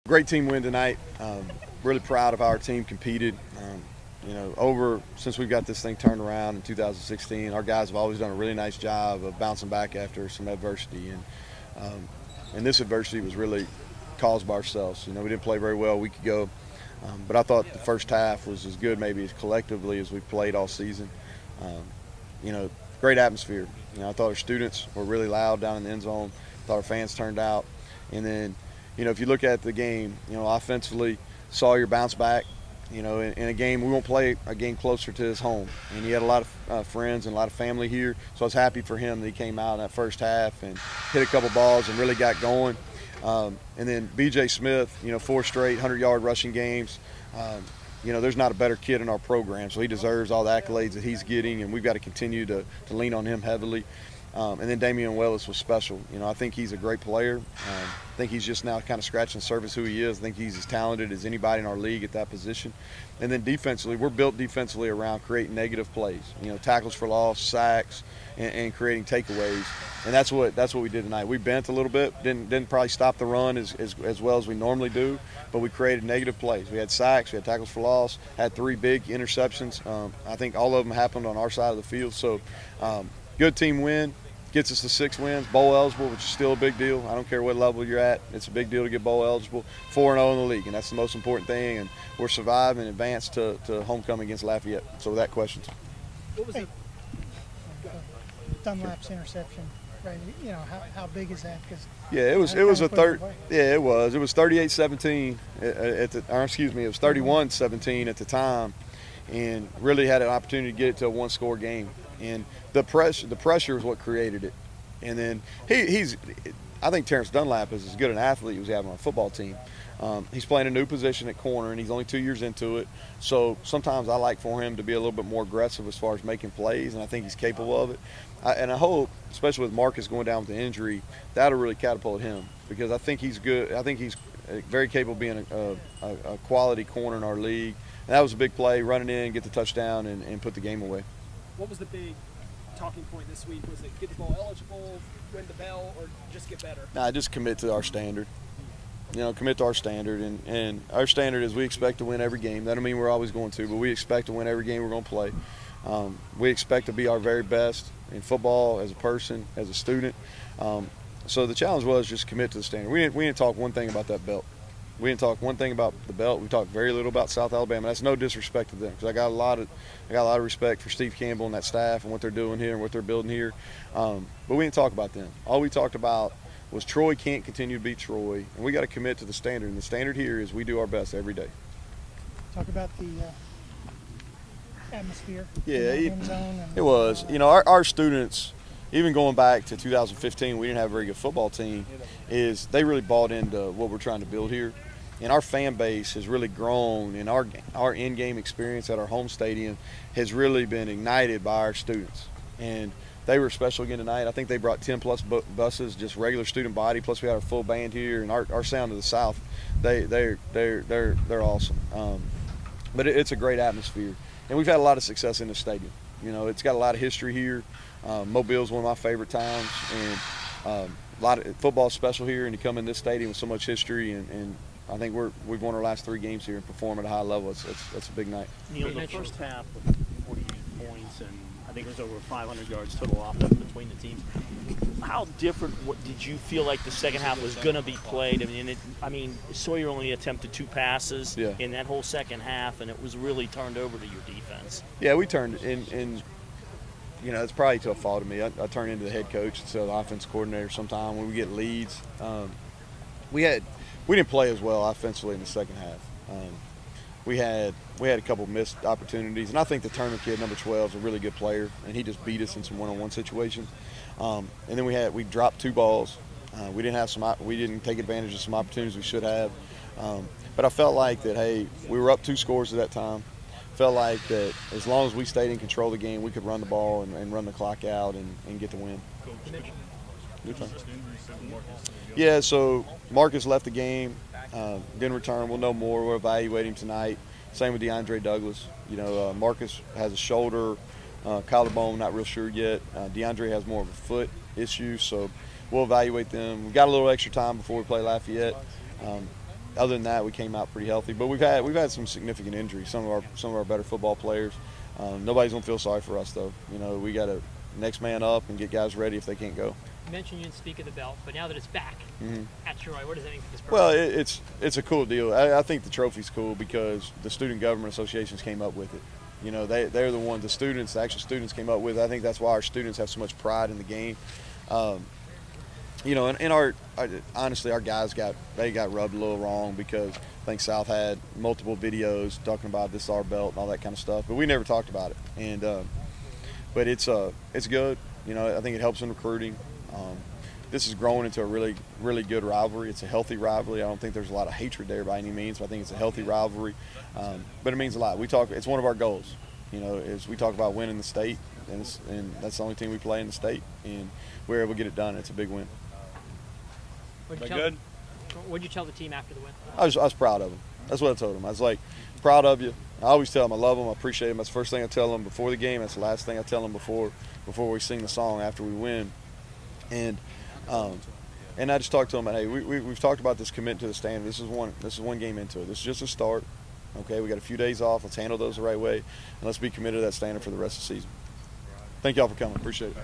Great team win tonight. Really proud of how our team competed. Since we've got this thing turned around in 2016, our guys have always done a really nice job of bouncing back after some adversity. And this adversity was really caused by ourselves. We didn't play very well a week ago, but I thought the first half was as good maybe as collectively as we've played all season. Great atmosphere. I thought our students were really loud down in the end zone. I thought our fans turned out. And then, if you look at the game, offensively, Sawyer bounce back. In a game, we won't play a game closer to his home. And he had a lot of friends and a lot of family here. So I was happy for him that he came out in that first half and hit a couple balls and really got going. And then B.J. Smith, 4 straight 100-yard rushing games. There's not a better kid in our program, so he deserves all the accolades that he's getting, and we've got to continue to lean on him heavily. And then Damian Willis was special. I think he's a great player. I think he's just now kind of scratching the surface who he is. I think he's as talented as anybody in our league at that position. And then defensively, we're built defensively around creating negative plays. Tackles for loss, sacks, and creating takeaways. And that's what we did tonight. We bent a little bit, didn't probably stop the run as well as we normally do, but we created negative plays. We had sacks, we had tackles for loss, had 3 big interceptions. I think all of them happened on our side of the field. So good team win. Gets us to 6 wins, bowl eligible, which is still a big deal. I don't care what level you're at. It's a big deal to get bowl eligible. 4-0 in the league, and that's the most important thing. And we're surviving and advanced to homecoming against Lafayette. So with that, questions. What was it? Dunlap's interception, right? How big is that? It was a third. Yeah, it was. It was 38-17 it was 31-17 at the time, and really had an opportunity to get it to a 1-score game. And the pressure is what created it. And then I think Terrence Dunlap is as good an athlete as we have on our football team. He's playing a new position at corner, and he's only 2 years into it. So sometimes I like for him to be a little bit more aggressive as far as making plays, and I think he's capable of it. And I hope, especially with Marcus going down with the injury, that'll really catapult him, because I think he's good. I think he's very capable of being a quality corner in our league. And that was a big play, running in, get the touchdown, and put the game away. What was the big talking point this week? Was it get the bowl eligible, win the bell, or just get better? Nah, just commit to our standard. Commit to our standard. And our standard is we expect to win every game. That don't mean we're always going to, but we expect to win every game we're going to play. We expect to be our very best in football, as a person, as a student. So the challenge was just commit to the standard. We didn't talk one thing about that belt. We didn't talk one thing about the belt. We talked very little about South Alabama. That's no disrespect to them, because I got a lot of respect for Steve Campbell and that staff and what they're doing here and what they're building here. But we didn't talk about them. All we talked about was Troy can't continue to be Troy, and we got to commit to the standard. And the standard here is we do our best every day. Talk about the atmosphere. Yeah, end zone it was. Our students, even going back to 2015, we didn't have a very good football team. They really bought into what we're trying to build here. And our fan base has really grown, and our in-game experience at our home stadium has really been ignited by our students. And they were special again tonight. I think they brought 10-plus buses, just regular student body, plus we had our full band here, and our sound of the South, they're awesome. But it's a great atmosphere. And we've had a lot of success in the stadium. It's got a lot of history here. Mobile's one of my favorite towns, and a lot of football special here, and you come in this stadium with so much history, and I think we've won our last 3 games here and perform at a high level. That's a big night. Neal, the first half with 48 points, and I think it was over 500 yards total offense between the teams. How different did you feel like the second half was going to be played? I mean, Sawyer only attempted 2 passes in that whole second half, and it was really turned over to your defense. Yeah, we turned in. It's probably to a fault of me. I turn into the head coach instead of the offense coordinator sometime when we get leads. We didn't play as well offensively in the second half. We had a couple missed opportunities, and I think the Turner kid, number 12, is a really good player, and he just beat us in some one-on-one situations. And then we dropped 2 balls. We didn't take advantage of some opportunities we should have. But I felt like that, hey, we were up 2 scores at that time. Felt like that as long as we stayed in control of the game, we could run the ball and run the clock out and get the win. Yeah, so Marcus left the game, didn't return. We'll know more. We'll evaluate him tonight. Same with DeAndre Douglas. Marcus has a shoulder, collarbone, not real sure yet. DeAndre has more of a foot issue, so we'll evaluate them. We've got a little extra time before we play Lafayette. other than that, we came out pretty healthy. But we've had some significant injuries. Some of our better football players. Nobody's gonna feel sorry for us though. You know, we got to next man up and get guys ready if they can't go. You mentioned you didn't speak of the belt, but now that it's back at Troy, what does that mean for this program? Well, it's a cool deal. I think the trophy's cool because the student government associations came up with it. You know, they're the ones, the actual students came up with it. I think that's why our students have so much pride in the game. You know, and honestly, our guys got rubbed a little wrong because I think South had multiple videos talking about this our belt and all that kind of stuff, but we never talked about it. And but it's good. You know, I think it helps in recruiting. This is growing into a really, really good rivalry. It's a healthy rivalry. I don't think there's a lot of hatred there by any means, but I think it's a healthy rivalry. But it means a lot. It's one of our goals. You know, is we talk about winning the state, and that's the only team we play in the state, and we're able to get it done. It's a big win. What'd you tell the team after the win? I was proud of them. That's what I told them. I was like, proud of you. I always tell them I love them, I appreciate them. That's the first thing I tell them before the game. That's the last thing I tell them before we sing the song after we win. And I just talked to them, hey, we've talked about this commitment to the standard. This is one game into it. This is just a start. Okay, we got a few days off. Let's handle those the right way, and let's be committed to that standard for the rest of the season. Thank y'all for coming. Appreciate it.